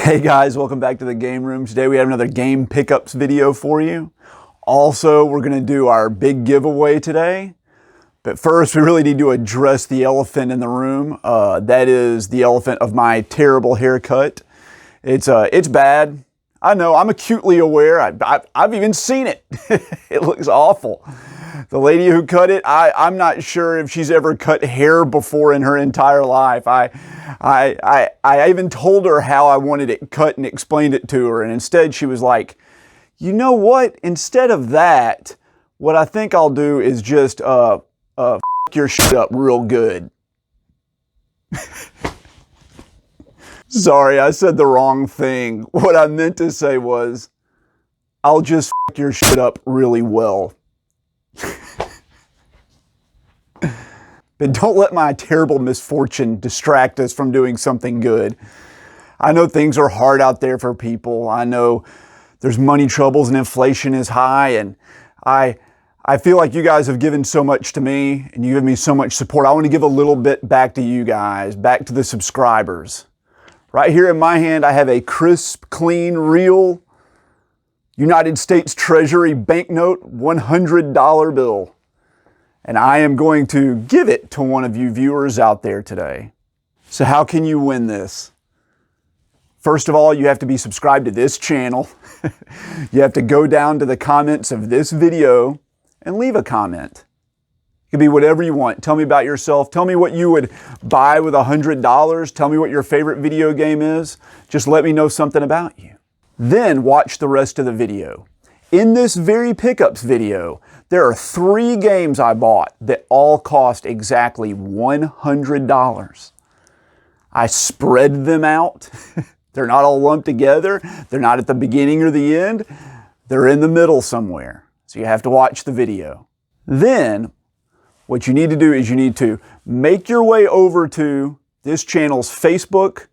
Hey guys, welcome back to the game room. Today we have another game pickups video for you. Also, we're going to do our big giveaway today. But first, we really need to address the elephant in the room. That is the elephant of my terrible haircut. It's bad. I know, I'm acutely aware. I've even seen it. It looks awful. The lady who cut it, I'm not sure if she's ever cut hair before in her entire life. I even told her how I wanted it cut and explained it to her. And instead she was like, you know what? Instead of that, what I think I'll do is just f your shit up real good. Sorry, I said the wrong thing. What I meant to say was, I'll just f your shit up really well. But don't let my terrible misfortune distract us from doing something good. I know things are hard out there for people. I know there's money troubles and inflation is high, and I feel like you guys have given so much to me and you give me so much support. I want to give a little bit back to you guys, back to the subscribers. Right here in my hand, I have a crisp, clean, real United States Treasury banknote $100 bill. And I am going to give it to one of you viewers out there today. So how can you win this? First of all, you have to be subscribed to this channel. You have to go down to the comments of this video and leave a comment. It could be whatever you want. Tell me about yourself. Tell me what you would buy with $100. Tell me what your favorite video game is. Just let me know something about you. Then watch the rest of the video. In this very pickups video, there are 3 games I bought that all cost exactly $100. I spread them out. They're not all lumped together. They're not at the beginning or the end. They're in the middle somewhere. So you have to watch the video. Then, what you need to do is you need to make your way over to this channel's Facebook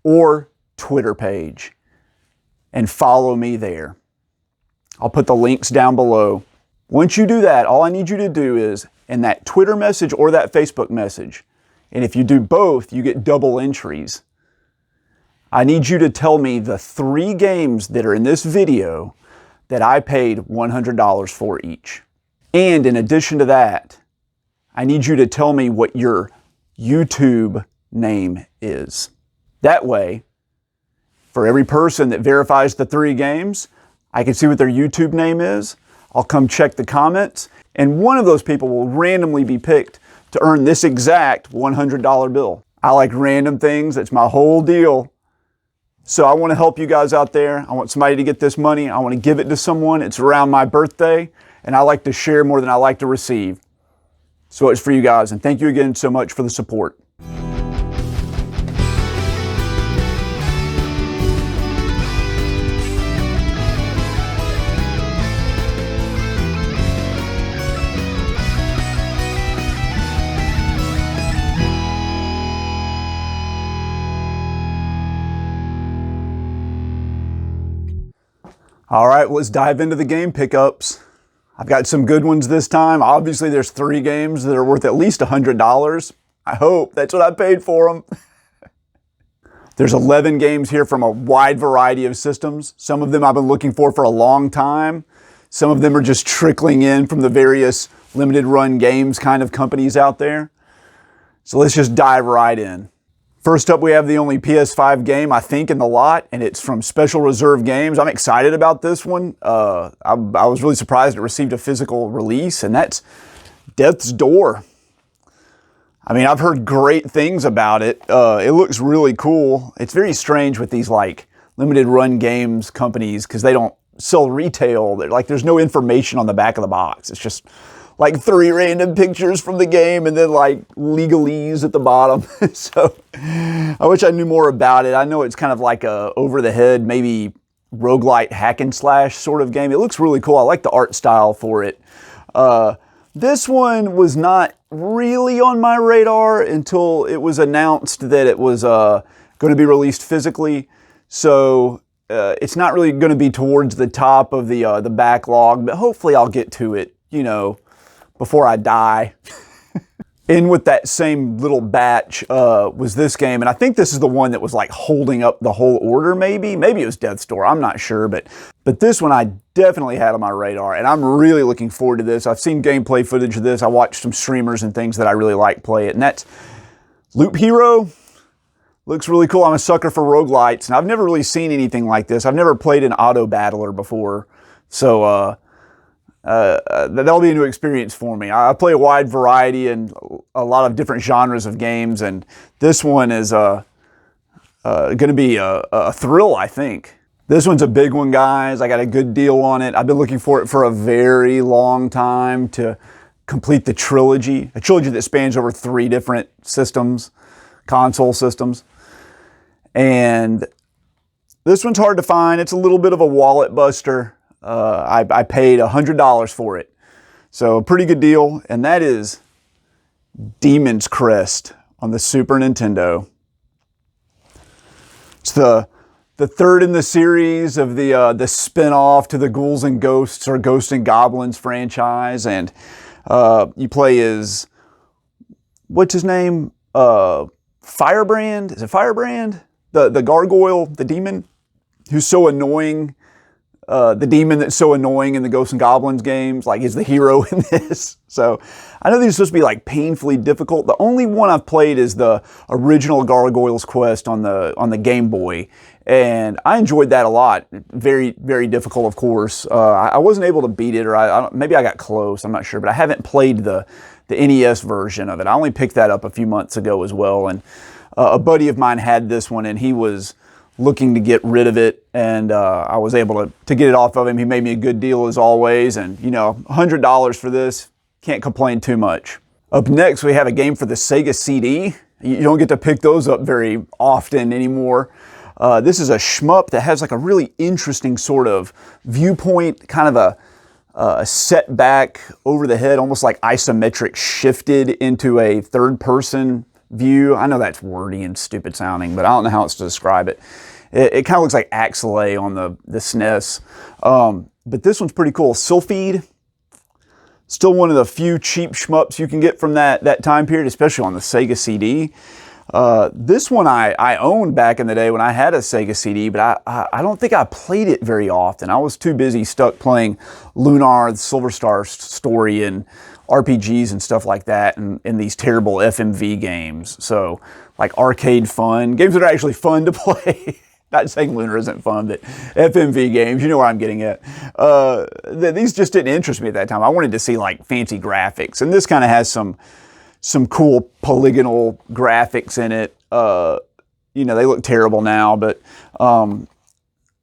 or Twitter page and follow me there. I'll put the links down below. Once you do that, all I need you to do is, in that Twitter message or that Facebook message, and if you do both, you get double entries. I need you to tell me the 3 games that are in this video that I paid $100 for each. And in addition to that, I need you to tell me what your YouTube name is. That way, for every person that verifies the 3 games, I can see what their YouTube name is. I'll come check the comments, and one of those people will randomly be picked to earn this exact $100 bill. I like random things. That's my whole deal. So I want to help you guys out there. I want somebody to get this money. I want to give it to someone. It's around my birthday, and I like to share more than I like to receive. So it's for you guys, and thank you again so much for the support. All right, let's dive into the game pickups. I've got some good ones this time. Obviously, there's 3 games that are worth at least $100. I hope. That's what I paid for them. There's 11 games here from a wide variety of systems. Some of them I've been looking for a long time. Some of them are just trickling in from the various limited run games kind of companies out there. So let's just dive right in. First up, we have the only PS5 game, I think, in the lot, and it's from Special Reserve Games. I'm excited about this one. I was really surprised it received a physical release, and that's Death's Door. I mean, I've heard great things about it. It looks really cool. It's very strange with these, like, limited run games companies, because they don't sell retail. There's no information on the back of the box. It's just like 3 random pictures from the game and then like legalese at the bottom. So I wish I knew more about it. I know it's kind of like a over the head, maybe roguelite hack and slash sort of game. It looks really cool. I like the art style for it. This one was not really on my radar until it was announced that it was going to be released physically. So it's not really going to be towards the top of the backlog, but hopefully I'll get to it, you know, before I die. In with that same little batch was this game, and I think this is the one that was like holding up the whole order, maybe it was Death's Door, I'm not sure, but this one I definitely had on my radar, and I'm really looking forward to this. I've seen gameplay footage of this, I watched some streamers and things that I really like play it, and that's Loop Hero. Looks really cool. I'm a sucker for roguelites, and I've never really seen anything like this. I've never played an auto battler before, so that'll be a new experience for me. I play a wide variety and a lot of different genres of games, and this one is going to be a thrill, I think. This one's a big one, guys. I got a good deal on it. I've been looking for it for a very long time to complete the trilogy, a trilogy that spans over 3 different systems, console systems. And this one's hard to find. It's a little bit of a wallet buster. I paid $100 for it. So a pretty good deal. And that is Demon's Crest on the Super Nintendo. It's the third in the series of the spin-off to the Ghouls and Ghosts or Ghosts and Goblins franchise. And you play as, what's his name? Firebrand? Is it Firebrand? The gargoyle, the demon, who's so annoying. The demon that's so annoying in the Ghosts and Goblins games, like, is the hero in this. So I know these are supposed to be like painfully difficult. The only one I've played is the original Gargoyle's Quest on the Game Boy, and I enjoyed that a lot. Very, very difficult, of course. I wasn't able to beat it, or maybe I got close. I'm not sure, but I haven't played the NES version of it. I only picked that up a few months ago as well, and a buddy of mine had this one, and he was looking to get rid of it, and I was able to get it off of him. He made me a good deal as always, and you know, $100 for this, can't complain too much. Up next, we have a game for the Sega CD. You don't get to pick those up very often anymore. This is a shmup that has like a really interesting sort of viewpoint, kind of a setback over the head, almost like isometric shifted into a third-person view. I know that's wordy and stupid sounding, but I don't know how else to describe it. It kind of looks like Axelay on the SNES. But this one's pretty cool. Sylphid, still one of the few cheap shmups you can get from that time period, especially on the Sega CD. This one I owned back in the day when I had a Sega CD, but I don't think I played it very often. I was too busy stuck playing Lunar, the Silver Star story, and RPGs and stuff like that, and in these terrible FMV games. So, like arcade fun, games that are actually fun to play. Not saying Lunar isn't fun, but FMV games, you know where I'm getting at. These just didn't interest me at that time. I wanted to see like fancy graphics, and this kind of has some cool polygonal graphics in it. You know, they look terrible now, but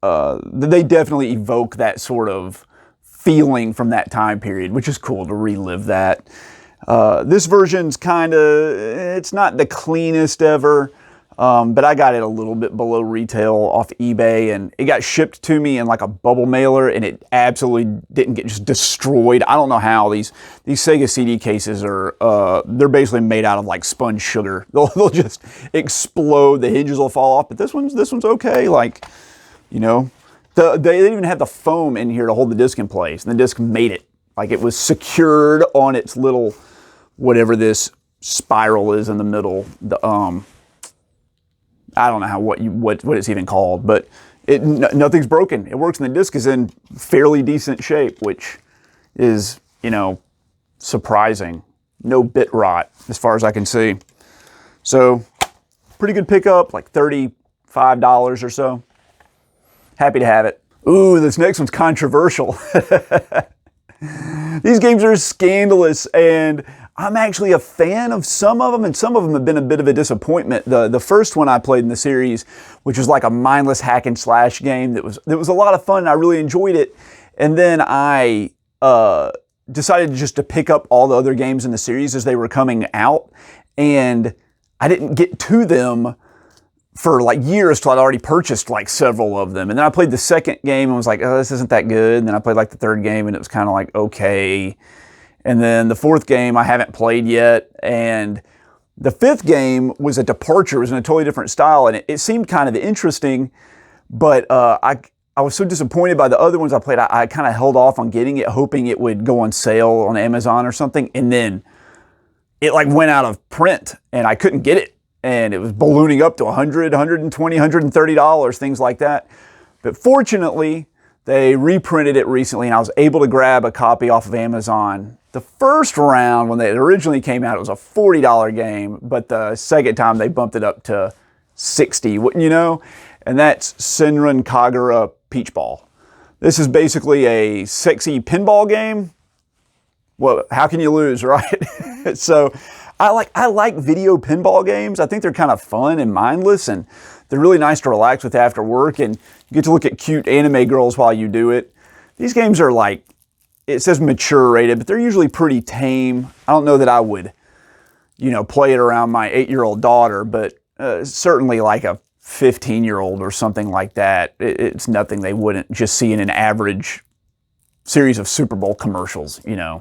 they definitely evoke that sort of feeling from that time period, which is cool to relive that. This version's it's not the cleanest ever, but I got it a little bit below retail off eBay, and it got shipped to me in like a bubble mailer, and it absolutely didn't get just destroyed. I don't know how these Sega CD cases are, they're basically made out of like sponge sugar. They'll just explode, the hinges will fall off, but this one's okay, like, you know. They even had the foam in here to hold the disc in place, and the disc made it. Like it was secured on its little, whatever this spiral is in the middle. I don't know what it's even called, but nothing's broken. It works, and the disc is in fairly decent shape, which is, you know, surprising. No bit rot, as far as I can see. So, pretty good pickup, like $35 or so. Happy to have it. Ooh, this next one's controversial. These games are scandalous, and I'm actually a fan of some of them, and some of them have been a bit of a disappointment. The first one I played in the series, which was like a mindless hack and slash game that was a lot of fun, and I really enjoyed it. And then I decided just to pick up all the other games in the series as they were coming out, and I didn't get to them for like years till I'd already purchased like several of them. And then I played the second game and was like, oh, this isn't that good. And then I played like the third game and it was kind of like, okay. And then the fourth game I haven't played yet. And the fifth game was a departure. It was in a totally different style, and it seemed kind of interesting, but I was so disappointed by the other ones I played, I kind of held off on getting it, hoping it would go on sale on Amazon or something. And then it like went out of print and I couldn't get it. And it was ballooning up to $100, $120, $130, things like that. But fortunately, they reprinted it recently and I was able to grab a copy off of Amazon. The first round, when it originally came out, it was a $40 game, but the second time they bumped it up to $60, wouldn't you know? And that's Senran Kagura Peach Ball. This is basically a sexy pinball game. Well, how can you lose, right? So I like video pinball games. I think they're kind of fun and mindless, and they're really nice to relax with after work, and you get to look at cute anime girls while you do it. These games are like, it says mature rated, but they're usually pretty tame. I don't know that I would, play it around my 8-year-old daughter, but certainly like a 15-year-old or something like that. It's nothing they wouldn't just see in an average series of Super Bowl commercials, It's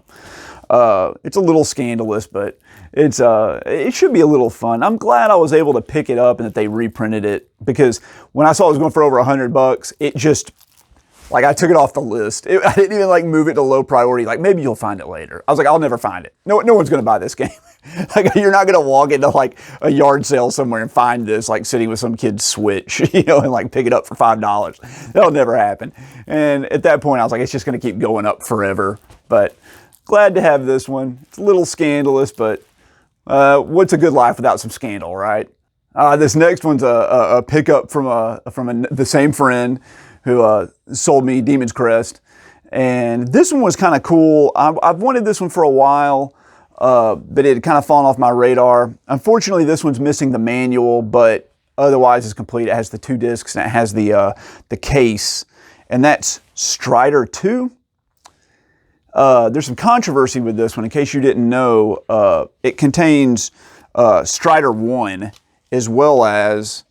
a little scandalous, but it should be a little fun. I'm glad I was able to pick it up and that they reprinted it, because when I saw it was going for over $100, it just, like, I took it off the list. I didn't even like move it to low priority. Like, maybe you'll find it later. I was like, I'll never find it. No one's going to buy this game. Like, you're not going to walk into like a yard sale somewhere and find this like sitting with some kid's Switch, and like pick it up for $5. That'll never happen. And at that point, I was like, it's just going to keep going up forever. But glad to have this one. It's a little scandalous, but what's a good life without some scandal, right? This next one's a pickup from the same friend who sold me Demon's Crest. And this one was kind of cool. I've wanted this one for a while, but it had kind of fallen off my radar. Unfortunately, this one's missing the manual, but otherwise it's complete. It has the 2 discs and it has the case, and that's Strider 2. There's some controversy with this one. In case you didn't know, it contains Strider 1 as well as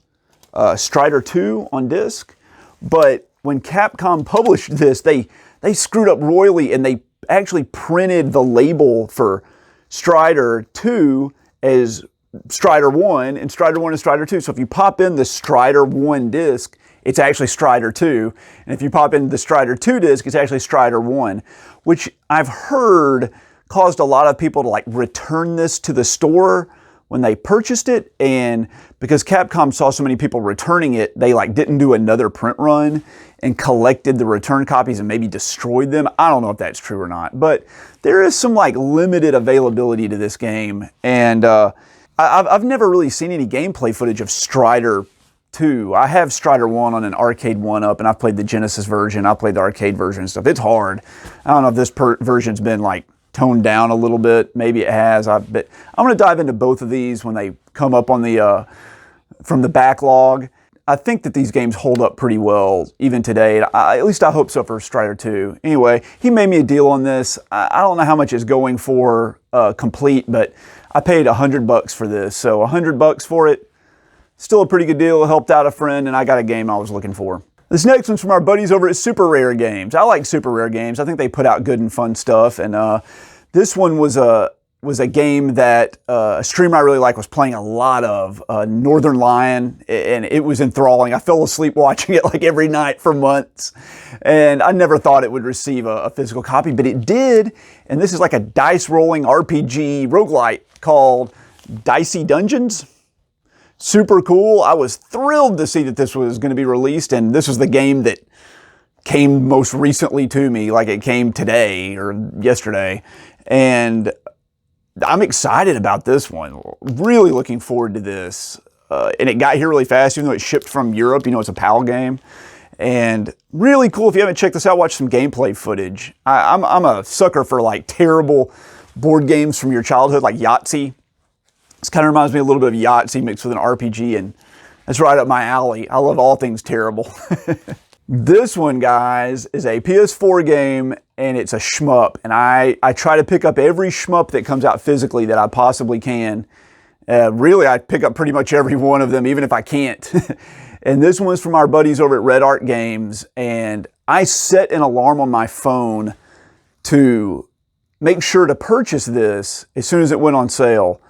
Strider 2 on disc. But when Capcom published this, they screwed up royally, and they actually printed the label for Strider 2 as Strider 1, and Strider 1 is Strider 2. So if you pop in the Strider 1 disc, it's actually Strider 2. And if you pop in the Strider 2 disc, it's actually Strider 1, which I've heard caused a lot of people to like return this to the store when they purchased it. And because Capcom saw so many people returning it, they like didn't do another print run and collected the return copies and maybe destroyed them. I don't know if that's true or not, but there is some like limited availability to this game. And I've never really seen any gameplay footage of Strider 2. I have Strider 1 on an arcade 1-up, and I've played the Genesis version. I played the arcade version and stuff. It's hard. I don't know if this version's been like toned down a little bit. Maybe it has. But I'm going to dive into both of these when they come up on the from the backlog. I think that these games hold up pretty well even today. At least I hope so for Strider 2. Anyway, he made me a deal on this. I don't know how much it's going for complete, but I paid $100 for this. So $100 for it. Still a pretty good deal. It helped out a friend, and I got a game I was looking for. This next one's from our buddies over at Super Rare Games. I like Super Rare Games. I think they put out good and fun stuff. And this one was a game that a streamer I really like was playing a lot of, Northern Lion, and it was enthralling. I fell asleep watching it like every night for months. And I never thought it would receive a physical copy, but it did. And this is like a dice rolling RPG roguelite called Dicey Dungeons. Super cool. I was thrilled to see that this was going to be released, and this was the game that came most recently to me, like it came today or yesterday. And I'm excited about this one. Really looking forward to this. And it got here really fast, even though it shipped from Europe. It's a PAL game. And really cool. If you haven't checked this out, watch some gameplay footage. I'm a sucker for like terrible board games from your childhood, like Yahtzee. This kind of reminds me a little bit of Yahtzee mixed with an RPG, and that's right up my alley. I love all things terrible. This one, guys, is a PS4 game, and it's a shmup. And I try to pick up every shmup that comes out physically that I possibly can. Really, I pick up pretty much every one of them, even if I can't. And this one's from our buddies over at Red Art Games. And I set an alarm on my phone to make sure to purchase this as soon as it went on sale.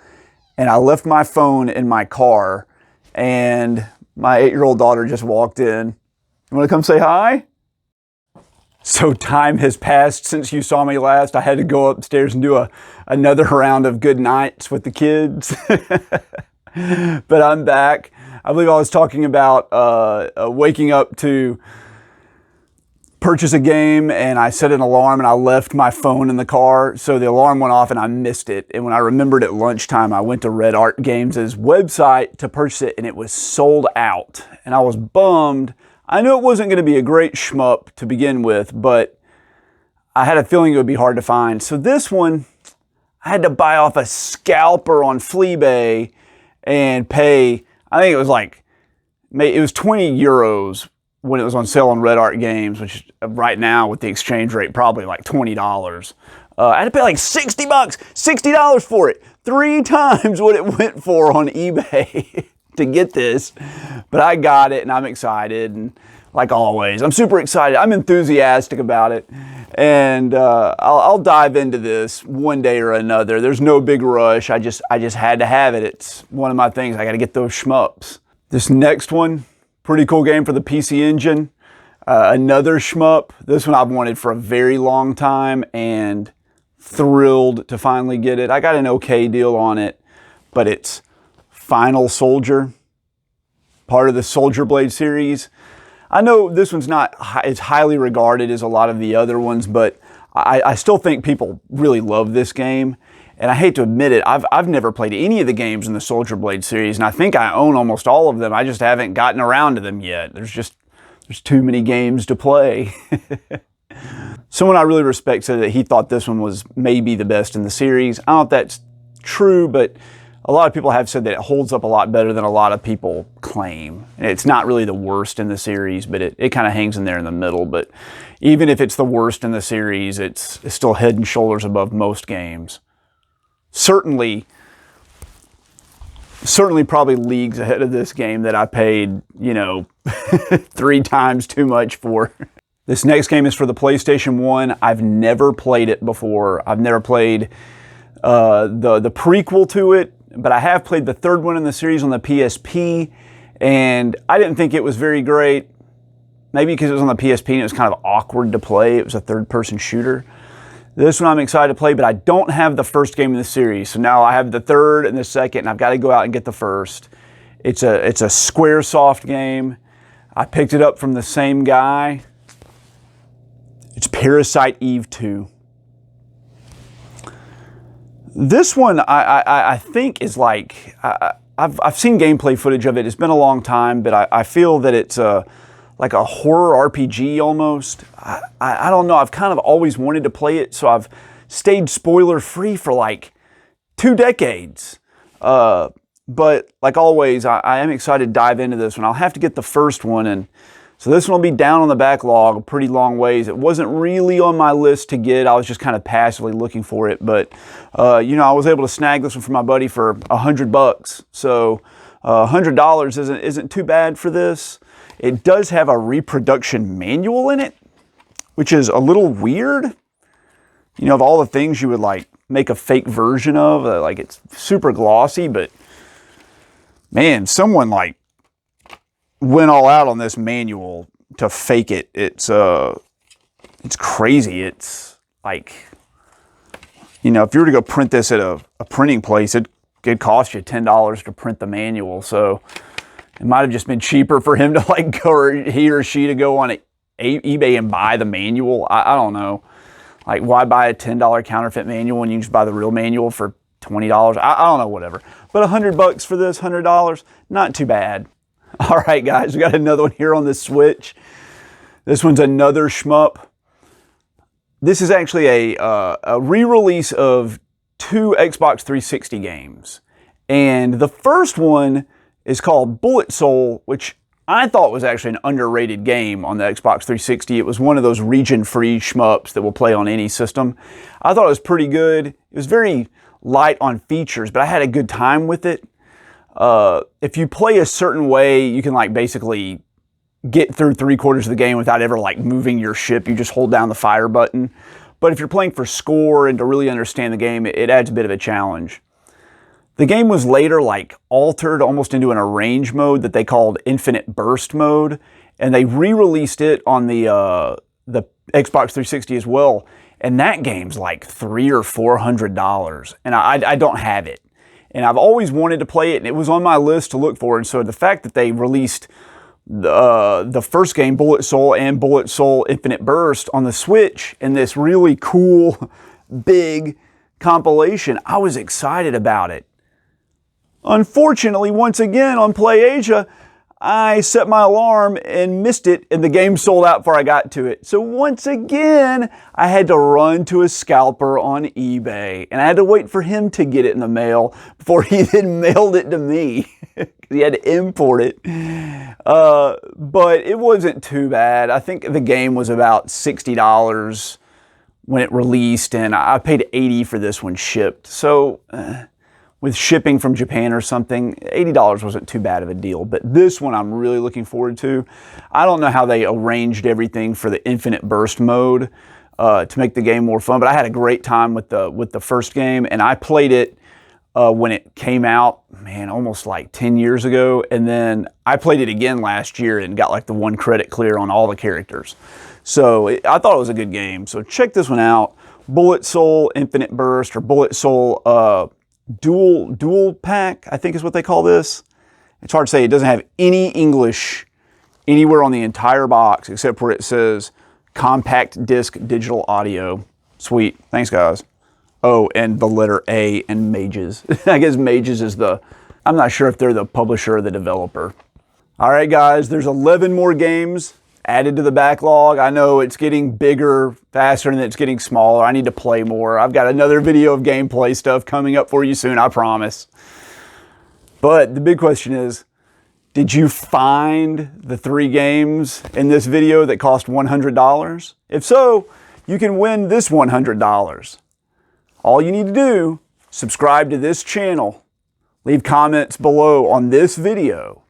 And I left my phone in my car, and my 8-year-old daughter just walked in. You want to come say hi? So time has passed since you saw me last. I had to go upstairs and do another round of good nights with the kids. But I'm back. I believe I was talking about waking up to purchase a game, and I set an alarm and I left my phone in the car. So the alarm went off and I missed it. And when I remembered at lunchtime, I went to Red Art Games' website to purchase it, and it was sold out. And I was bummed. I knew it wasn't going to be a great shmup to begin with, but I had a feeling it would be hard to find. So this one, I had to buy off a scalper on Fleabay and pay, I think it was like, it was 20 euros when it was on sale on Red Art Games, which right now with the exchange rate, probably like $20. I had to pay like $60, $60 for it. 3 times what it went for on eBay to get this. But I got it and I'm excited. And like always, I'm super excited. I'm enthusiastic about it. And I'll dive into this one day or another. There's no big rush. I just had to have it. It's one of my things. I got to get those shmups. This next one, pretty cool game for the PC Engine. Another shmup. This one I've wanted for a very long time and thrilled to finally get it. I got an okay deal on it, but it's Final Soldier, part of the Soldier Blade series. I know this one's not as highly regarded as a lot of the other ones, but I still think people really love this game. And I hate to admit it, I've never played any of the games in the Soldier Blade series, and I think I own almost all of them. I just haven't gotten around to them yet. There's too many games to play. Someone I really respect said that he thought this one was maybe the best in the series. I don't know if that's true, but a lot of people have said that it holds up a lot better than a lot of people claim. And it's not really the worst in the series, but it kind of hangs in there in the middle. But even if it's the worst in the series, it's still head and shoulders above most games. Certainly probably leagues ahead of this game that I paid, 3 times too much for. This next game is for the PlayStation 1. I've never played it before. I've never played the prequel to it, but I have played the third one in the series on the PSP, and I didn't think it was very great. Maybe because it was on the PSP and it was kind of awkward to play. It was a third-person shooter. This one I'm excited to play, but I don't have the first game in the series. So now I have the third and the second, and I've got to go out and get the first. It's a Squaresoft game. I picked it up from the same guy. It's Parasite Eve 2. This one I think is like, I've seen gameplay footage of it. It's been a long time, but I feel that it's like a horror RPG almost. I don't know. I've kind of always wanted to play it, so I've stayed spoiler free for like 2 decades. But like always, I am excited to dive into this one. I'll have to get the first one, and so this one will be down on the backlog a pretty long ways. It wasn't really on my list to get. I was just kind of passively looking for it, but I was able to snag this one for my buddy for $100. So $100 isn't too bad for this. It does have a reproduction manual in it, which is a little weird. Of all the things you would like make a fake version of, like it's super glossy, but man, someone like went all out on this manual to fake it. It's crazy. It's like, if you were to go print this at a printing place, it'd cost you $10 to print the manual. So it might have just been cheaper for him to like go, or he or she to go on eBay and buy the manual. I don't know. Like, why buy a $10 counterfeit manual when you can just buy the real manual for $20? I don't know, whatever. But $100 for this, $100, not too bad. All right, guys, we got another one here on the Switch. This one's another shmup. This is actually a re-release of 2 Xbox 360 games. And the first one is called Bullet Soul, which I thought was actually an underrated game on the Xbox 360. It was one of those region-free shmups that will play on any system. I thought it was pretty good. It was very light on features, but I had a good time with it. If you play a certain way, you can like basically get through 3/4 of the game without ever like moving your ship. You just hold down the fire button. But if you're playing for score and to really understand the game, it adds a bit of a challenge. The game was later like altered almost into an arrange mode that they called Infinite Burst mode, and they re-released it on the Xbox 360 as well. And that game's like $300 or $400. And I don't have it. And I've always wanted to play it, and it was on my list to look for. And so the fact that they released the first game, Bullet Soul and Bullet Soul Infinite Burst on the Switch in this really cool, big compilation, I was excited about it. Unfortunately, once again on PlayAsia, I set my alarm and missed it, and the game sold out before I got to it. So once again, I had to run to a scalper on eBay, and I had to wait for him to get it in the mail before he then mailed it to me. He had to import it. But it wasn't too bad. I think the game was about $60 when it released, and I paid $80 for this one shipped. So with shipping from Japan or something, $80 wasn't too bad of a deal. But this one I'm really looking forward to. I don't know how they arranged everything for the Infinite Burst mode to make the game more fun, but I had a great time with the first game, and I played it when it came out, man, almost like 10 years ago. And then I played it again last year and got like the 1 credit clear on all the characters. So I thought it was a good game. So check this one out. Bullet Soul Infinite Burst, or Bullet Soul Dual Pack, I think is what they call this. It's hard to say. It doesn't have any English anywhere on the entire box except where it says compact disc digital audio. Sweet. Thanks, guys. Oh, and the letter A and Mages. I guess Mages is I'm not sure if they're the publisher or the developer. All right, guys, there's 11 more games added to the backlog. I know it's getting bigger faster and it's getting smaller. I need to play more. I've got another video of gameplay stuff coming up for you soon, I promise. But the big question is, did you find the 3 games in this video that cost $100? If so, you can win this $100. All you need to do, subscribe to this channel, leave comments below on this video,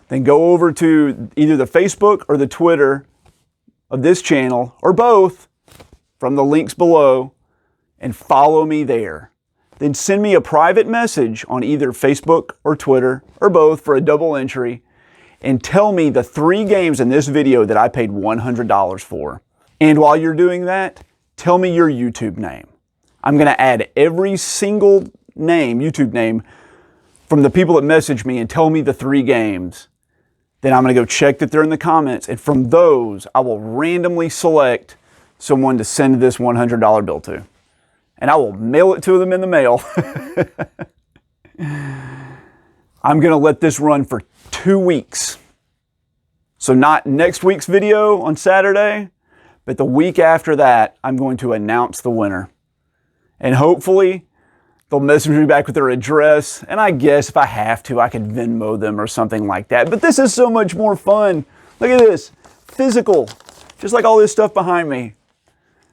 then go over to either the Facebook or the Twitter of this channel, or both, from the links below, and follow me there. Then send me a private message on either Facebook or Twitter, or both, for a double entry, and tell me the 3 games in this video that I paid $100 for. And while you're doing that, tell me your YouTube name. I'm going to add every single name, YouTube name, from the people that message me and tell me the 3 games. Then I'm going to go check that they're in the comments, and from those, I will randomly select someone to send this $100 bill to. And I will mail it to them in the mail. I'm going to let this run for 2 weeks. So not next week's video on Saturday, but the week after that, I'm going to announce the winner. And hopefully, they'll message me back with their address. And I guess if I have to, I could Venmo them or something like that. But this is so much more fun. Look at this. Physical. Just like all this stuff behind me.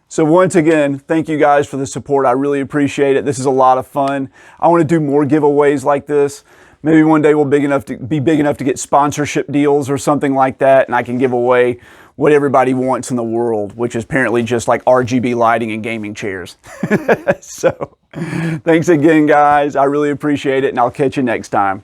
So once again, thank you guys for the support. I really appreciate it. This is a lot of fun. I want to do more giveaways like this. Maybe one day we'll be big enough to get sponsorship deals or something like that. And I can give away what everybody wants in the world, which is apparently just like RGB lighting and gaming chairs. So, thanks again, guys. I really appreciate it, and I'll catch you next time.